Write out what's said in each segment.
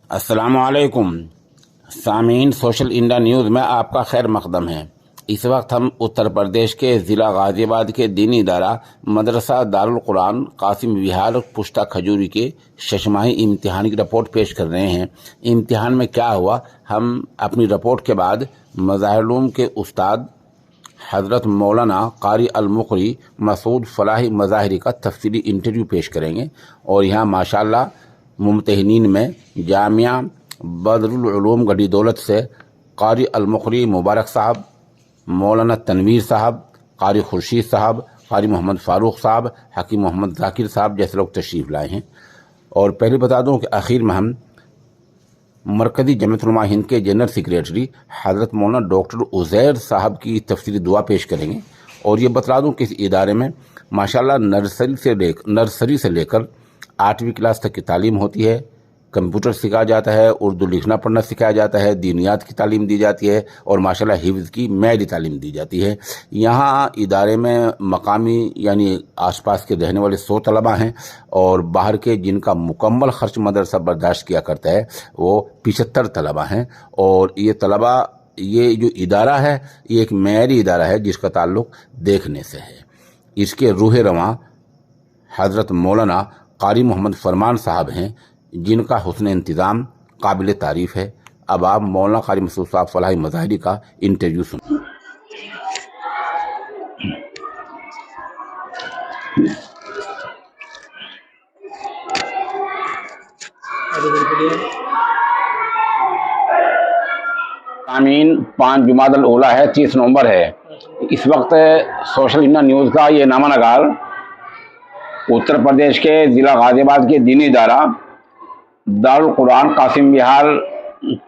अस्सलाम वालेकुम सामीन, सोशल इंडिया न्यूज़ में आपका खैर मकदम है। इस वक्त हम उत्तर प्रदेश के ज़िला गाज़ियाबाद के दीनी इदारा मदरसा दारुल कुरान कासिम विहार पुश्ता खजूरी के शशमाही इम्तिहान की रिपोर्ट पेश कर रहे हैं। इम्तिहान में क्या हुआ, हम अपनी रिपोर्ट के बाद मज़ाहिर के उस्ताद हज़रत मौलाना कारी अल-मुक़री मसूद फ़लाही मज़ाहिरी का तफसीली इंटरव्यू पेश करेंगे। और यहाँ माशाअल्लाह मुम्तहिनीन में जामिया बदरुल उलूम गढ़ी दौलत से कारी अल-मुक़री मुबारक साहब, मौलाना तनवीर साहब, कारी खुर्शीद साहब, कारी मोहम्मद फ़ारूक साहब, हकीम मोहम्मद ज़ाकिर साहब जैसे लोग तशरीफ़ लाए हैं। और पहले बता दूं कि आखिर में हम मरकज़ी जमीयत उलमा हिंद के जनरल सेक्रेटरी हज़रत मौलाना डॉक्टर उज़ैर साहब की तफसीली दुआ पेश करेंगे। और ये बता दूं कि इस इदारे में माशाअल्लाह नर्सरी से लेकर 8वीं क्लास तक की तालीम होती है। कंप्यूटर सिखाया जाता है, उर्दू लिखना पढ़ना सिखाया जाता है, दीनियात की तालीम दी जाती है और माशाअल्लाह हिफ्ज़ की मैली तालीम दी जाती है। यहाँ इदारे में मकामी यानी आसपास के रहने वाले 100 तलबा हैं और बाहर के जिनका मुकम्मल खर्च मदरसा बर्दाश्त किया करता है वो 75 तलबा हैं। और ये तलबा, ये जो इदारा है ये एक मैरी इदारा है जिसका ताल्लुक़ देखने से है। इसके रूह रवां हज़रत मौलाना कारी मोहम्मद फरमान साहब हैं जिनका हुस्न इंतज़ाम काबिल तारीफ़ है। अब आप मौलाना कारी मसूद साहब फ़लाही मज़ाहिरी का इंटरव्यू सुनिए। आमीन, 5 जुमादल ओला है, 30 नवंबर है। इस वक्त सोशल इंडिया न्यूज़ का ये नामा नगार उत्तर प्रदेश के ज़िला गाज़ियाबाद के दीनी इदारा दारुल कुरान कासिम विहार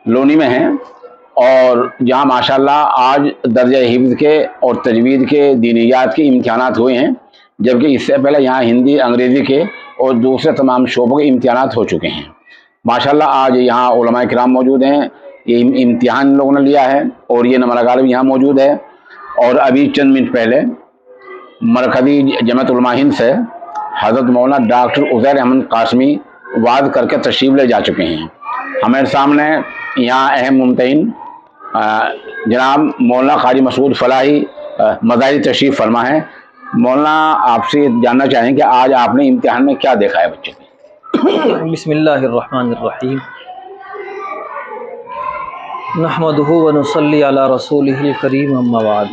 लोनी में हैं। और जहाँ माशाअल्लाह आज दर्जा हिफ्ज़ के और तजवीद के दीनियात के इम्तिहानात हुए हैं, जबकि इससे पहले यहाँ हिंदी, अंग्रेज़ी के और दूसरे तमाम शोबों के इम्तिहानात हो चुके हैं। माशाअल्लाह आज यहाँ उलमा किराम मौजूद हैं, ये इम्तिहान लोगों ने लिया है और ये नमलगार भी यहाँ मौजूद है। और अभी चंद मिनट पहले मरकज़ी जमीयत उलमा हिंद से हज़रत मौलाना डॉक्टर उज़ैर अहमद कासमी वाज़ करके तशरीफ़ ले जा चुके हैं। हमारे सामने यहाँ अहम मुमतहिन जनाब मौलाना कारी मसूद फ़लाही मज़ाहिरी तशरीफ़ फरमा है। मौलाना, आपसे जानना चाहें कि आज आपने इम्तिहान में क्या देखा है बच्चे को? बिस्मिल्लाहिर्रहमानिर्रहीम। नहमदुहु व नुसल्ली अला रसूलिहिल करीम, अम्मा बाद।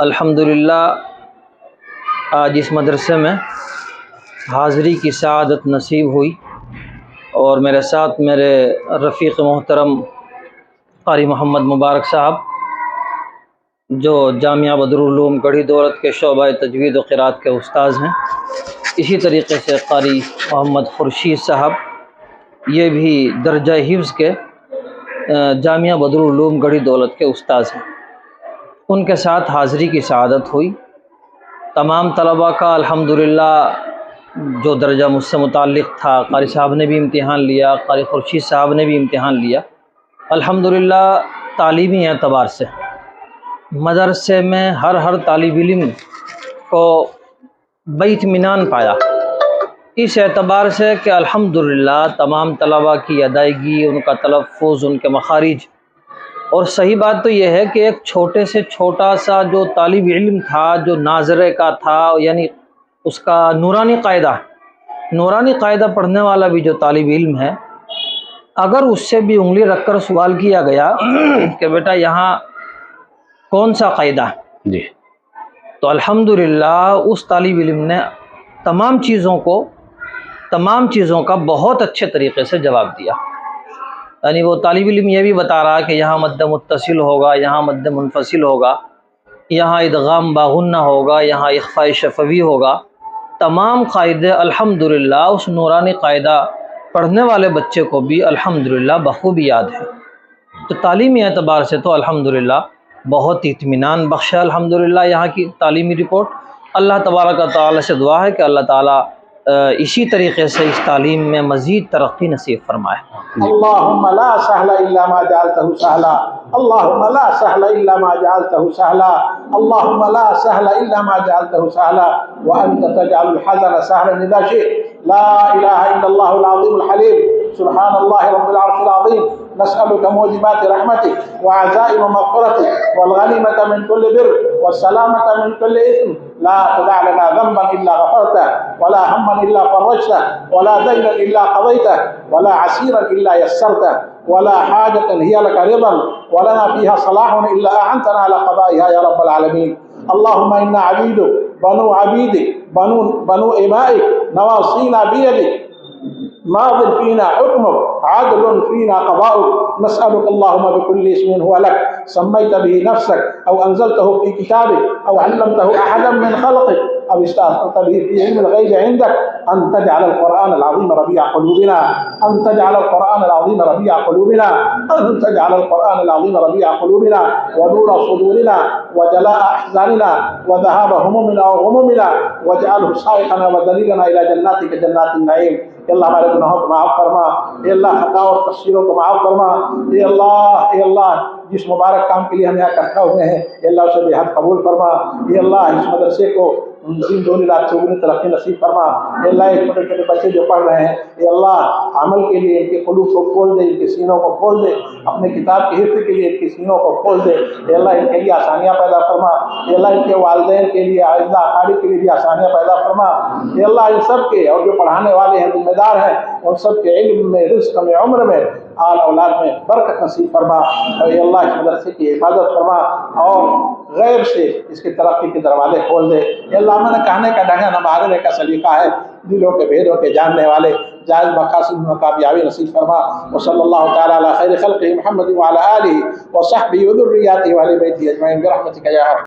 अल्हम्दुलिल्लाह, आज इस मदरसे में हाज़री की सआदत नसीब हुई और मेरे साथ मेरे रफ़ीक़ मोहतरम कारी मोहम्मद मुबारक साहब जो जामिया बदरुल उलूम गढ़ी दौलत के शोबा तजवीद व क़िराअत के उस्ताद हैं। इसी तरीक़े से कारी मोहम्मद खुर्शीद साहब, ये भी दर्जा हिफ्ज़ के जामिया बदरुल उलूम गढ़ी दौलत के उस्ताद हैं। उनके साथ हाज़री की सआदत हुई। तमाम तलबा का अल्हम्दुलिल्लाह जो दर्जा मुझसे मुताल्लिक़ था, कारी साहब ने भी इम्तिहान लिया, कारी खुर्शीद साहब ने भी इम्तिहान लिया। अल्हम्दुलिल्लाह तालीमी एतबार से मदरसे में हर तालिब इल्म को बेइत्मीनान पाया, इस एतबार से कि अल्हम्दुलिल्लाह तमाम तलबा की अदायगी, उनका तलफ़्फ़ुज़, उनके मखारिज। और सही बात तो यह है कि एक छोटे से छोटा सा जो तालिब इल्म था, जो नाज़रे का था, यानी उसका नूरानी क़ायदा पढ़ने वाला भी जो तालिब इल्म है, अगर उससे भी उंगली रख कर सवाल किया गया कि बेटा यहाँ कौन सा क़ायदा है जी, तो अल्हम्दुलिल्लाह उस तालिब इल्म ने तमाम चीज़ों का बहुत अच्छे तरीक़े से जवाब दिया। यानी वो तालिब इल्म ये भी बता रहा कि यहाँ मद्द मुत्तसिल होगा, यहाँ मद्द मुनफसिल होगा, यहाँ इदगाम बागुन्ना होगा, यहाँ इख्फ़ाए शफ़वी होगा। तमाम क़ायदे अल्हम्दुलिल्लाह उस नूरानी क़ायदा पढ़ने वाले बच्चे को भी अल्हम्दुलिल्लाह बख़ूबी याद है। तो तालीमी एतबार से तो अल्हम्दुलिल्लाह बहुत इत्मीनान बख्श है अल्हम्दुलिल्लाह यहाँ की तालीमी रिपोर्ट। अल्लाह तबारक व तआला से दुआ है कि अल्लाह ताला इसी तरीक़े से इस तालीम में मज़ीद तरक्की नसीब फरमाए। अल्लाहुम्मा ला सहला इल्ला मा जअलतहु सहला, अल्लाहुम्मा ला सहला इल्ला मा जअलतहु सहला, अल्लाहुम्मा ला सहला इल्ला मा जअलतहु सहला व अंत तजअलुल हज़न सहलन इज़ा शि'त। ला इलाहा इल्लल्लाहुल अज़ीमुल हलीम। सुब्हानल्लाह रब्बिल अर्शिल अज़ीम नस्अलुका मूजिबात रहमतिक व अज़ाइम मग़फ़िरतिक वल गनीमत मिन कुल्लि बिर्र वस्सलामत मिन कुल्लि इस्म ला तदअ लना ज़ंबन इल्ला गफ़रतहु वला हम्मन इल्ला फ़रजतहु वला दयनन इल्ला क़ज़यतहु वला असीरन इल्ला यस्सरतहु वला हाजतन हिय लका रिदन वलना फ़ीहा सलाहुन इल्ला अअनतना अला क़ज़ाइहा या रब्बल आलमीन। अल्लाहुम्मा इन्ना अबीदुक बनु अबीदिक बनु इमाइक नवासीना बियदिक माज़िन फ़ीना हुक्मुक अदलुन फ़ीना क़ज़ाउक नस्अलुक अल्लाहुम्मा बिकुल्लि इस्मिन हुवा लक सम्मैत बिही नफ़्सक औ अंज़लतहु फ़ी किताबिक औ अल्लमतहु अहदन मिन ख़ल्क़िक औ इस्तअथरत बिही फ़ी इल्मिल ग़ैबि इंदक अन तजअलल क़ुरआनल अज़ीम रबीअ क़ुलूबिना अन तजअलल क़ुरआनल अज़ीम रबीअ क़ुलूबिना अन तजअलल क़ुरआनल अज़ीम रबीअ क़ुलूबिना व नूरा सुदूरिना व जलाअ अहज़ानिना व ज़हाब हमुमिना व ग़ुमुमिना वजअलहु साइक़ना व दलीलना इला जन्नातिक जन्नातिन नईम। अल्लाह हमारे गुनाहों को माफ़ फरमा, अल्लाह खता और तक़सीरों को माफ़ फरमा। अल्लाह जिस मुबारक काम के लिए हम यहाँ इकट्ठा हुए हैं अल्लाह उसे बेहद कबूल फरमा। अल्लाह इस मदरसे को दिन दूनी रात चौगुनी तरक्की नसीब फरमा। अल्लाह ये छोटे छोटे बच्चे जो पढ़ रहे हैं अल्लाह अमल के लिए इनके क़ुलूब को खोल दे, इनके सीनों को खोल दे, अपने किताब के हिफ्ज़ के लिए इनके सीनों को खोल दे। अल्लाह इनके लिए आसानियाँ पैदा फरमा। अल्लाह इनके वालिदैन के लिए आइज़ा अक़ारिब के लिए भी आसानियाँ पैदा फरमा। अल्लाह इन सब के और जो पढ़ाने वाले हैं जिम्मेदार हैं उन सब के इल्म में, रिज़्क़ में, उम्र में, आल औलाद में बरकत नसीब फरमा। अल्लाह इस मदरसे की हिफाजत फरमा और गैर से इसकी तरक्की के दरवाजे खोल दे। अल्लाह मैंने कहने का ढंग है न मांगने का सलीका है, दिलों के भेदों के जानने वाले जायज़ मकासद में कामयाबी नसीब फरमा। व सल्लल्लाहु तआला अला खैरि खल्क़िही मुहम्मद व अला आलिहि व सहबिही व ज़ुर्रिय्यतिही व अहलि बैतिही अजमईन बिरहमतिका या